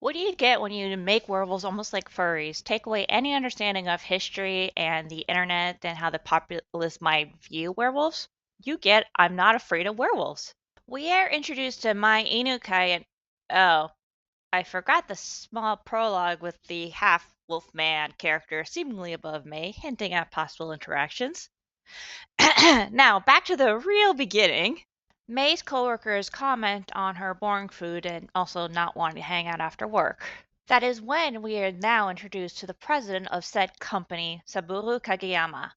What do you get when you make werewolves almost like furries? Take away any understanding of history and the internet and how the populace might view werewolves? You get I'm not afraid of werewolves. We are introduced to Mai Inukai and oh, I forgot the small prologue with the half wolf man character seemingly above May, hinting at possible interactions. Now, back to the real beginning. May's coworkers comment on her boring food and also not wanting to hang out after work. That is when we are now introduced to the president of said company, Saburo Kageyama,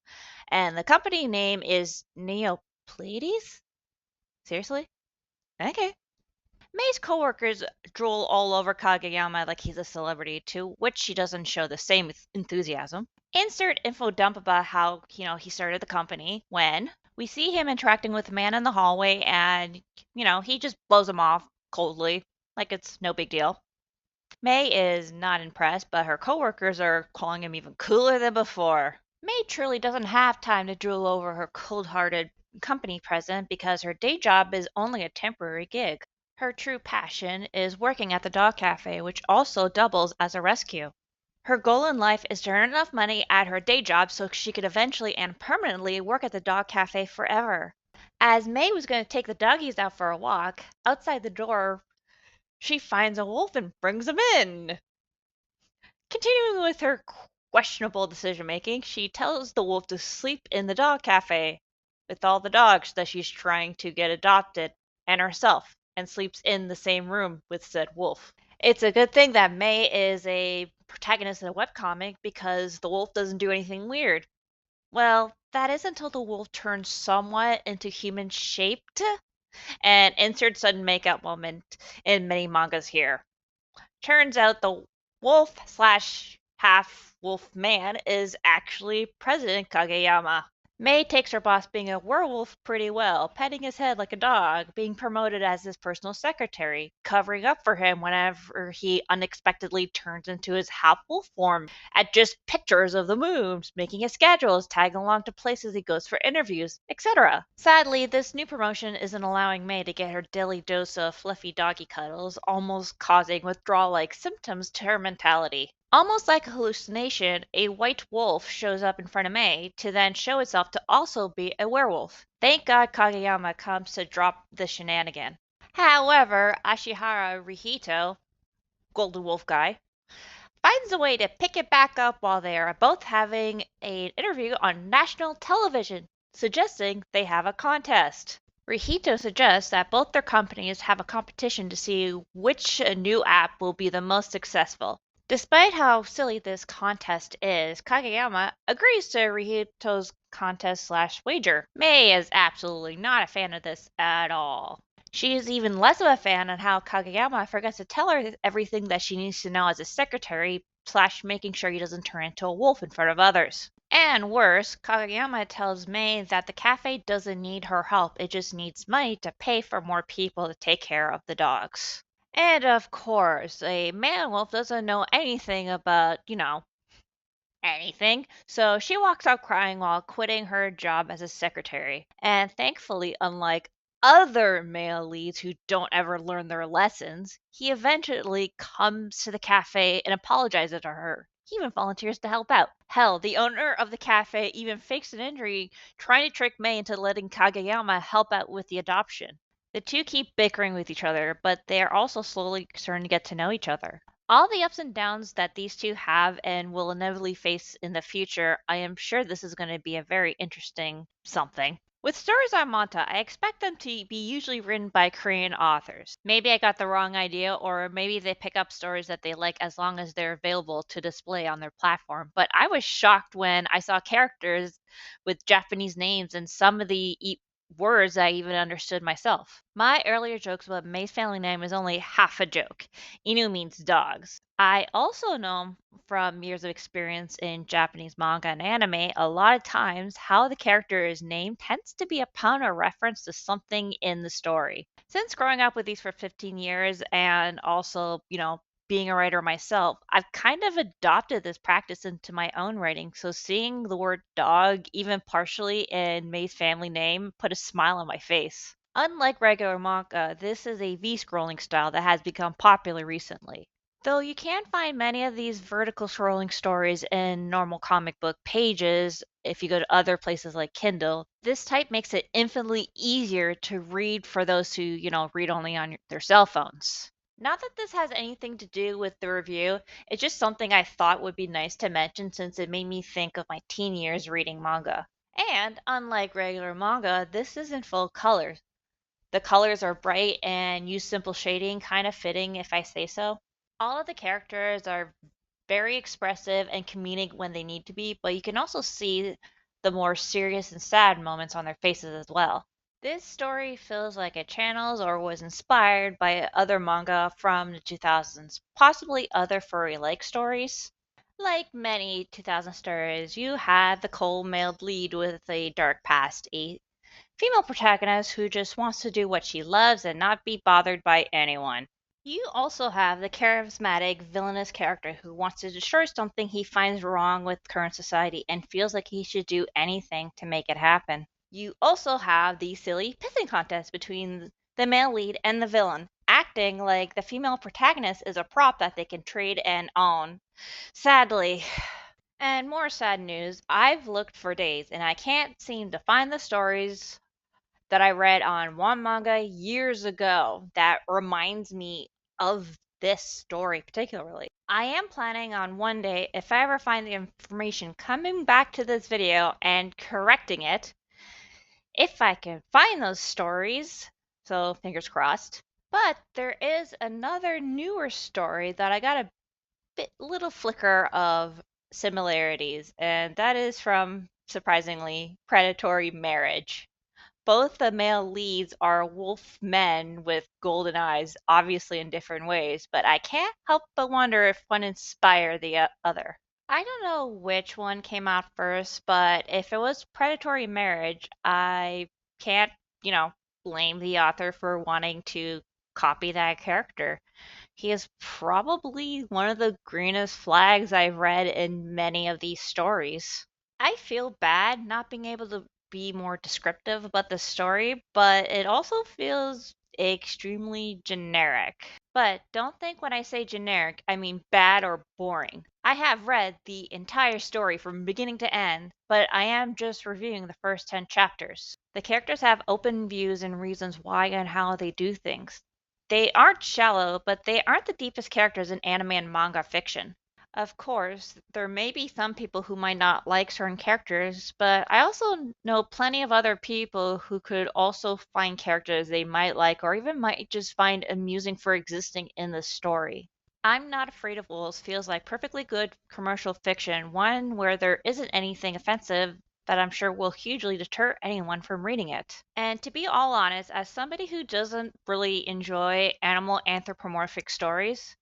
and the company name is Neopleiades? Seriously? Okay. May's coworkers drool all over Kageyama like he's a celebrity, to which she doesn't show the same enthusiasm. Insert info dump about how, he started the company when we see him interacting with a man in the hallway and, he just blows him off coldly, like it's no big deal. May is not impressed, but her coworkers are calling him even cooler than before. May truly doesn't have time to drool over her cold-hearted company president because her day job is only a temporary gig. Her true passion is working at the dog cafe, which also doubles as a rescue. Her goal in life is to earn enough money at her day job so she could eventually and permanently work at the dog cafe forever. As May was going to take the doggies out for a walk, outside the door, she finds a wolf and brings him in. Continuing with her questionable decision making, she tells the wolf to sleep in the dog cafe with all the dogs that she's trying to get adopted and herself, and sleeps in the same room with said wolf. It's a good thing that May is a protagonist in a webcomic because the wolf doesn't do anything weird. Well, that is until the wolf turns somewhat into human shaped and insert sudden makeup moment in many mangas here. Turns out the wolf slash half wolf man is actually President Kageyama. May takes her boss being a werewolf pretty well, petting his head like a dog, being promoted as his personal secretary, covering up for him whenever he unexpectedly turns into his half wolf form at just pictures of the moons, making his schedules, tagging along to places he goes for interviews, etc. Sadly, this new promotion isn't allowing May to get her daily dose of fluffy doggy cuddles, almost causing withdrawal-like symptoms to her mentality. Almost like a hallucination, a white wolf shows up in front of May to then show itself to also be a werewolf. Thank God Kageyama comes to drop the shenanigan. However, Ashihara Rihito, Golden Wolf guy, finds a way to pick it back up while they are both having an interview on national television, suggesting they have a contest. Rihito suggests that both their companies have a competition to see which new app will be the most successful. Despite how silly this contest is, Kageyama agrees to Rihito's contest slash wager. May is absolutely not a fan of this at all. She is even less of a fan on how Kageyama forgets to tell her everything that she needs to know as a secretary slash making sure he doesn't turn into a wolf in front of others. And worse, Kageyama tells May that the cafe doesn't need her help, it just needs money to pay for more people to take care of the dogs. And of course, a man wolf doesn't know anything about, anything, so she walks out crying while quitting her job as a secretary. And thankfully, unlike other male leads who don't ever learn their lessons, he eventually comes to the cafe and apologizes to her. He even volunteers to help out. Hell, the owner of the cafe even fakes an injury trying to trick May into letting Kageyama help out with the adoption. The two keep bickering with each other, but they are also slowly starting to get to know each other. All the ups and downs that these two have and will inevitably face in the future, I am sure this is going to be a very interesting something. With stories on Manta, I expect them to be usually written by Korean authors. Maybe I got the wrong idea, or maybe they pick up stories that they like as long as they're available to display on their platform. But I was shocked when I saw characters with Japanese names and some of the words I even understood myself. My earlier jokes about May's family name is only half a joke. Inu means dogs. I also know from years of experience in Japanese manga and anime, a lot of times how the character is named tends to be a pun or reference to something in the story. Since growing up with these for 15 years and also, being a writer myself, I've kind of adopted this practice into my own writing. So seeing the word dog, even partially in May's family name, put a smile on my face. Unlike regular manga, this is a V-scrolling style that has become popular recently. Though you can find many of these vertical scrolling stories in normal comic book pages if you go to other places like Kindle, this type makes it infinitely easier to read for those who, read only on their cell phones. Not that this has anything to do with the review, it's just something I thought would be nice to mention since it made me think of my teen years reading manga. And unlike regular manga, this is in full color. The colors are bright and use simple shading, kind of fitting if I say so. All of the characters are very expressive and comedic when they need to be, but you can also see the more serious and sad moments on their faces as well. This story feels like it channels or was inspired by other manga from the 2000s, possibly other furry like stories. Like many 2000 stories, you have the cold male lead with a dark past, a female protagonist who just wants to do what she loves and not be bothered by anyone. You also have the charismatic villainous character who wants to destroy something he finds wrong with current society and feels like he should do anything to make it happen. You also have the silly pissing contest between the male lead and the villain, acting like the female protagonist is a prop that they can trade and own. Sadly. And more sad news, I've looked for days and I can't seem to find the stories that I read on one manga years ago that reminds me of this story particularly. I am planning on one day, if I ever find the information, coming back to this video and correcting it if I can find those stories. So fingers crossed. But there is another newer story that I got a little flicker of similarities, and that is from surprisingly Predatory Marriage. Both the male leads are wolf men with golden eyes, obviously in different ways, but I can't help but wonder if one inspired the other. I don't know which one came out first, but if it was Predatory Marriage, I can't, you know, blame the author for wanting to copy that character. He is probably one of the greenest flags I've read in many of these stories. I feel bad not being able to be more descriptive about the story, but it also feels extremely generic. But don't think when I say generic, I mean bad or boring. I have read the entire story from beginning to end, but I am just reviewing the first 10 chapters. The characters have open views and reasons why and how they do things. They aren't shallow, but they aren't the deepest characters in anime and manga fiction. Of course, there may be some people who might not like certain characters, but I also know plenty of other people who could also find characters they might like or even might just find amusing for existing in the story. I'm Not Afraid of Wolves feels like perfectly good commercial fiction, one where there isn't anything offensive that I'm sure will hugely deter anyone from reading it. And to be all honest, as somebody who doesn't really enjoy animal anthropomorphic stories,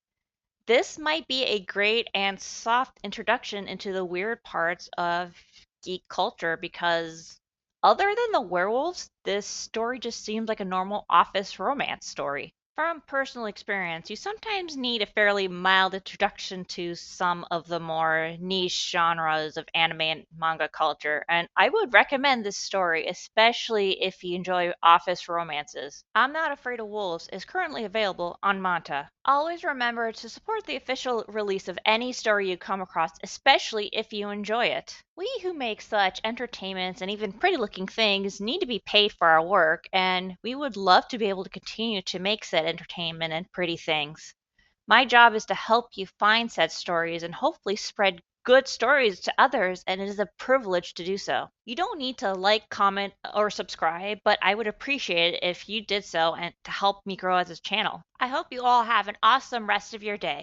this might be a great and soft introduction into the weird parts of geek culture because, other than the werewolves, this story just seems like a normal office romance story. From personal experience, you sometimes need a fairly mild introduction to some of the more niche genres of anime and manga culture, and I would recommend this story, especially if you enjoy office romances. I'm Not Afraid of Wolves is currently available on Manta. Always remember to support the official release of any story you come across, especially if you enjoy it. We who make such entertainments and even pretty looking things need to be paid for our work, and we would love to be able to continue to make said entertainment and pretty things. My job is to help you find said stories and hopefully spread good stories to others, and it is a privilege to do so. You don't need to like, comment, or subscribe, but I would appreciate it if you did so and to help me grow as a channel. I hope you all have an awesome rest of your day.